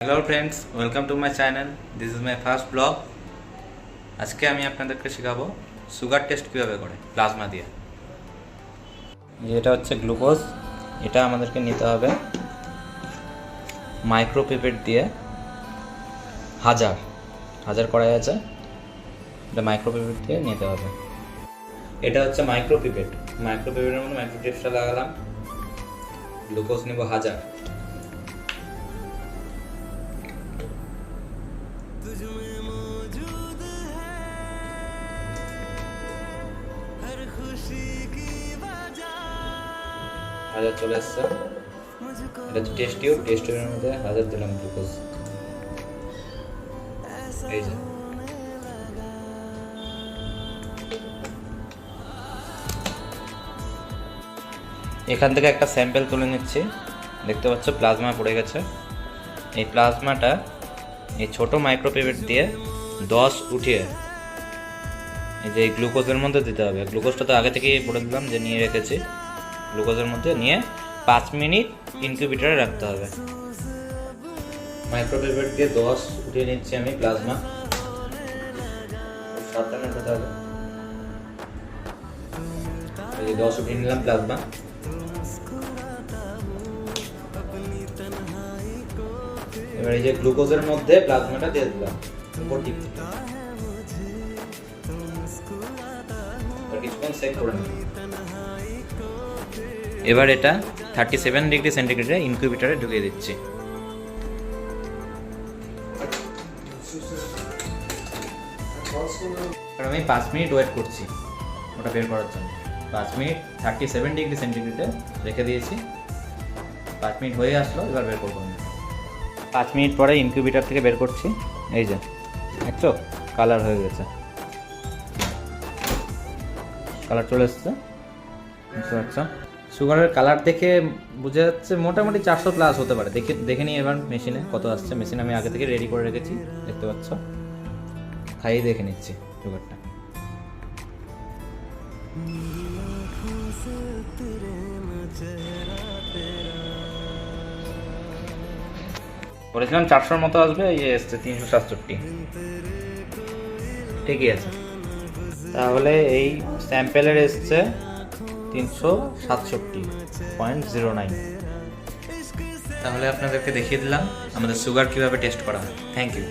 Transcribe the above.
Hello friends, welcome to my channel. This is my first blog. আজকে আমি আপনাদেরকে শেখাবো সুগার টেস্ট কীভাবে করে প্লাজমা দিয়ে। এটা হচ্ছে গ্লুকোজ। এটা আমাদেরকে নিতে হবে মাইক্রোপিপেট দিয়ে। হাজার করাই আছে, এটা মাইক্রোপিপেট দিয়ে নিতে হবে। এটা হচ্ছে মাইক্রোপিপেটের মধ্যে মাইক্রোটিপসটা লাগালাম। গ্লুকোজ নেব 1000। হাজার চলে এসছে। এটা হচ্ছে টেস্ট টিউবের মধ্যে 1000 দিলাম গ্লুকোজ। এই যে এখান থেকে একটা স্যাম্পল তুলে নিচ্ছি। দেখতে পাচ্ছ প্লাজমা পড়ে গেছে। এই প্লাজমাটা এই ছোট মাইক্রোপিপেট দিয়ে 10 উঠিয়ে এই যে গ্লুকোজের মধ্যে দিতে হবে। গ্লুকোজটা তো আগে থেকেই বলে দিলাম যে নিয়ে রেখেছি। গ্লুকোজের মধ্যে নিয়ে 5 মিনিট ইনকিউবেটরে রাখতে হবে। মাইক্রোপিপেট দিয়ে 10 উঠিয়ে নিচ্ছি আমি প্লাজমা। সাবধানে উঠাতে হবে। এই 10 উঠিয়ে নিলাম প্লাজমা। এবার এই যে গ্লুকোজের মধ্যে প্লাজমাটা দিয়ে দিলাম উপর দিক থেকে। কিছুক্ষণ সেট করে নিই। এবার এটা 37 ডিগ্রি সেন্টিগ্রেডে ইনকিউবেটরে ঢুকিয়ে দিচ্ছি। আমি 5 মিনিট ওয়েট করছি ওটা বের করার জন্য। 5 মিনিট 37 ডিগ্রি সেন্টিগ্রেডে রেখে দিয়েছি। 5 মিনিট হয়ে আসলো, এবার বের করবো আমি। 5 মিনিট পরে ইনকিউবেটর থেকে বের করছি। এই যে দেখছো কালার হয়ে গেছে, কালার চলে এসছে। বুঝতে পারছো? সুগারের কালার দেখে বোঝা যাচ্ছে মোটামুটি 400 প্লাস হতে পারে। দেখে নিই এবার মেশিনে কত আসছে। মেশিন আমি আগে থেকে রেডি করে রেখেছি, দেখতে পাচ্ছ। খাইয়ে দেখে নিচ্ছি সুগারটা। বলেছিলাম 400-র মতো আসবে, এই এসছে 367। ঠিকই আছে। তাহলে এই স্যাম্পেলের এসছে 367.09। তাহলে আপনাদেরকে দেখিয়ে দিলাম আমাদের সুগার কীভাবে টেস্ট করা হয়। Thank you.